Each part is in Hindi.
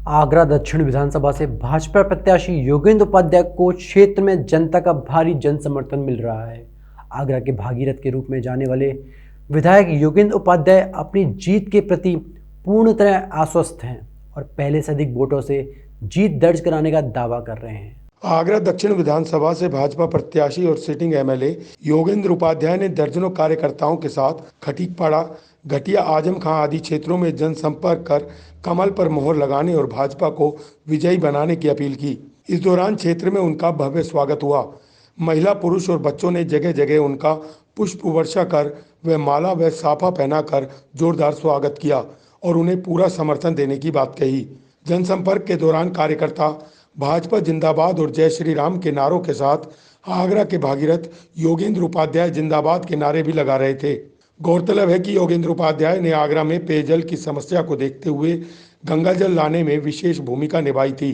आगरा दक्षिण विधानसभा से भाजपा प्रत्याशी योगेंद्र उपाध्याय को क्षेत्र में जनता का भारी जन समर्थन मिल रहा है। आगरा के भागीरथ के रूप में जाने वाले विधायक योगेंद्र उपाध्याय अपनी जीत के प्रति पूर्ण तरह आश्वस्त हैं और पहले से अधिक वोटों से जीत दर्ज कराने का दावा कर रहे हैं। आगरा दक्षिण विधानसभा से भाजपा प्रत्याशी और सिटिंग एमएलए योगेंद्र उपाध्याय ने दर्जनों कार्यकर्ताओं के साथ खटीकपाड़ा, घटिया, आजम खां आदि क्षेत्रों में जनसंपर्क कर कमल पर मोहर लगाने और भाजपा को विजयी बनाने की अपील की। इस दौरान क्षेत्र में उनका भव्य स्वागत हुआ। महिला, पुरुष और बच्चों ने जगह जगह उनका पुष्प वर्षा कर व माला व साफा पहनाकर जोरदार स्वागत किया और उन्हें पूरा समर्थन देने की बात कही। जनसंपर्क के दौरान कार्यकर्ता भाजपा जिंदाबाद और जय श्री राम के नारों के साथ आगरा के भागीरथ योगेंद्र उपाध्याय जिंदाबाद के नारे भी लगा रहे थे। गौरतलब है कि योगेंद्र उपाध्याय ने आगरा में पेयजल की समस्या को देखते हुए गंगा जल लाने में विशेष भूमिका निभाई थी।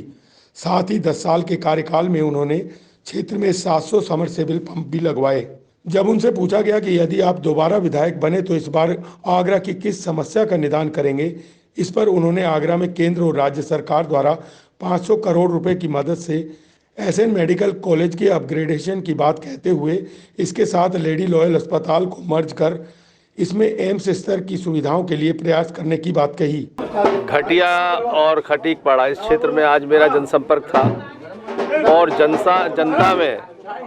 साथ ही 10 साल के कार्यकाल में उन्होंने क्षेत्र में 700 समरसेबल पंप भी लगवाए। जब उनसे पूछा गया कि यदि आप दोबारा विधायक बने तो इस बार आगरा की किस समस्या का निदान करेंगे, इस पर उन्होंने आगरा में केंद्र और राज्य सरकार द्वारा 500 करोड़ रुपए की मदद से एसएन मेडिकल कॉलेज के अपग्रेडेशन की बात कहते हुए इसके साथ लेडी लॉयल अस्पताल को मर्ज कर इसमें एम्स स्तर की सुविधाओं के लिए प्रयास करने की बात कही। घटिया और खटीकपाड़ा इस क्षेत्र में आज मेरा जनसंपर्क था और जनता में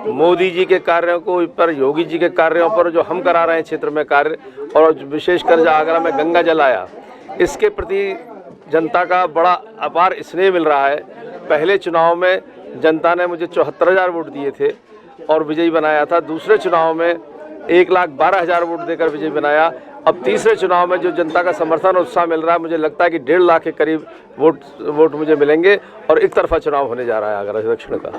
मोदी जी के कार्यों को पर, योगी जी के कार्यों पर जो हम करा रहे हैं क्षेत्र में कार्य, और विशेषकर जो आगरा में गंगा जल आया, इसके प्रति जनता का बड़ा अपार स्नेह मिल रहा है। पहले चुनाव में जनता ने मुझे 74,000 वोट दिए थे और विजयी बनाया था। दूसरे चुनाव में 1,12,000 वोट देकर विजयी बनाया। अब तीसरे चुनाव में जो जनता का समर्थन और उत्साह मिल रहा है, मुझे लगता है कि 1.5 लाख के करीब वोट मुझे मिलेंगे और एक तरफा चुनाव होने जा रहा है आगरा दक्षिण का।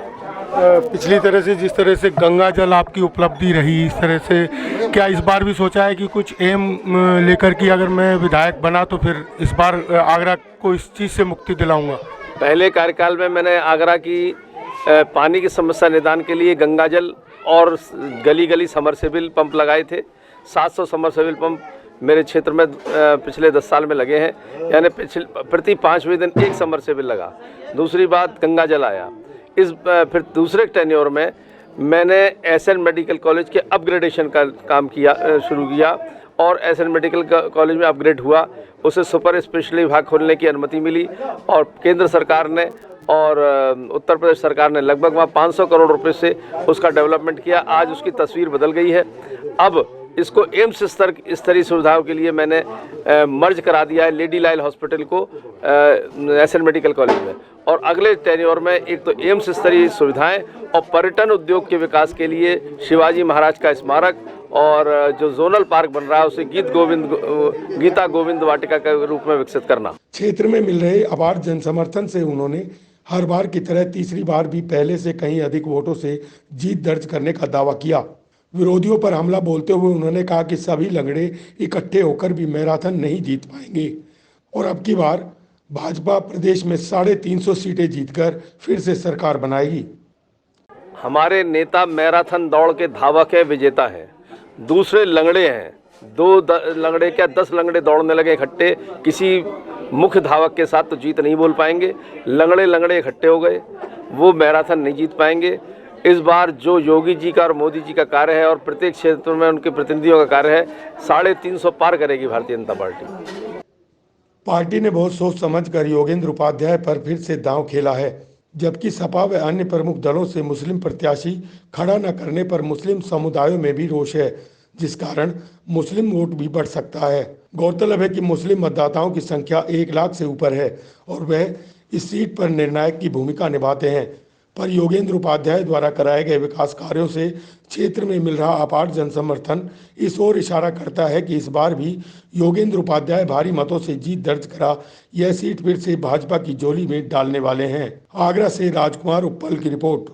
पिछली तरह से जिस तरह से गंगा जल आपकी उपलब्धि रही, इस तरह से क्या इस बार भी सोचा है कि कुछ एम लेकर कि अगर मैं विधायक बना तो फिर इस बार आगरा को इस चीज़ से मुक्ति दिलाऊंगा? पहले कार्यकाल में मैंने आगरा की पानी की समस्या निदान के लिए गंगा जल और गली गली समरसेबल पंप लगाए थे। 700 समरसेबल पंप मेरे क्षेत्र में पिछले 10 साल में लगे हैं, यानी प्रति 5वें दिन एक समरसेबल लगा। दूसरी बात, गंगा जल आया। फिर दूसरे टेन्योर में मैंने एसएन मेडिकल कॉलेज के अपग्रेडेशन का काम शुरू किया और एसएन मेडिकल कॉलेज में अपग्रेड हुआ। उसे सुपर स्पेशलिटी विभाग खोलने की अनुमति मिली और केंद्र सरकार ने और उत्तर प्रदेश सरकार ने लगभग वहाँ 500 करोड़ रुपए से उसका डेवलपमेंट किया। आज उसकी तस्वीर बदल गई है। अब इसको एम्स स्तरीय सुविधाओं के लिए मैंने मर्ज करा दिया है लेडी लॉयल हॉस्पिटल को एसएन मेडिकल कॉलेज में, और अगले टेन्योर में एक तो एम्स स्तरीय सुविधाएं और पर्यटन उद्योग के विकास के लिए शिवाजी महाराज का स्मारक और जो जोनल पार्क बन रहा है उसे गीता गोविंद वाटिका के रूप में विकसित करना। क्षेत्र में मिल रहे अपार जन समर्थन से उन्होंने हर बार की तरह तीसरी बार भी पहले से कहीं अधिक वोटों से जीत दर्ज करने का दावा किया। विरोधियों पर हमला बोलते हुए उन्होंने कहा कि सभी लंगड़े इकट्ठे होकर भी मैराथन नहीं जीत पाएंगे और अब की बार भाजपा प्रदेश में 350 सीटें जीतकर फिर से सरकार बनाएगी। हमारे नेता मैराथन दौड़ के धावक है, विजेता है। दूसरे लंगड़े हैं, 2 लंगड़े क्या 10 लंगड़े दौड़ने लगे इकट्ठे, किसी मुख्य धावक के साथ तो जीत नहीं बोल पाएंगे। लंगड़े इकट्ठे हो गए, वो मैराथन नहीं जीत पाएंगे। इस बार जो योगी जी का और मोदी जी का कार्य है और प्रत्येक क्षेत्र में उनके प्रतिनिधियों का कार्य है, 350 पार करेगी भारतीय जनता पार्टी। पार्टी ने बहुत सोच समझ कर योगेंद्र उपाध्याय पर फिर से दांव खेला है, जबकि सपा व अन्य प्रमुख दलों से मुस्लिम प्रत्याशी खड़ा न करने पर मुस्लिम समुदायों में भी रोष है, जिस कारण मुस्लिम वोट भी बढ़ सकता है। गौरतलब है कि मुस्लिम मतदाताओं की संख्या 1 लाख से ऊपर है और वह इस सीट पर निर्णायक की भूमिका निभाते हैं, पर योगेंद्र उपाध्याय द्वारा कराए गए विकास कार्यों से क्षेत्र में मिल रहा अपार जनसमर्थन इस ओर इशारा करता है कि इस बार भी योगेंद्र उपाध्याय भारी मतों से जीत दर्ज करा यह सीट फिर से भाजपा की झोली में डालने वाले हैं। आगरा से राजकुमार उप्पल की रिपोर्ट।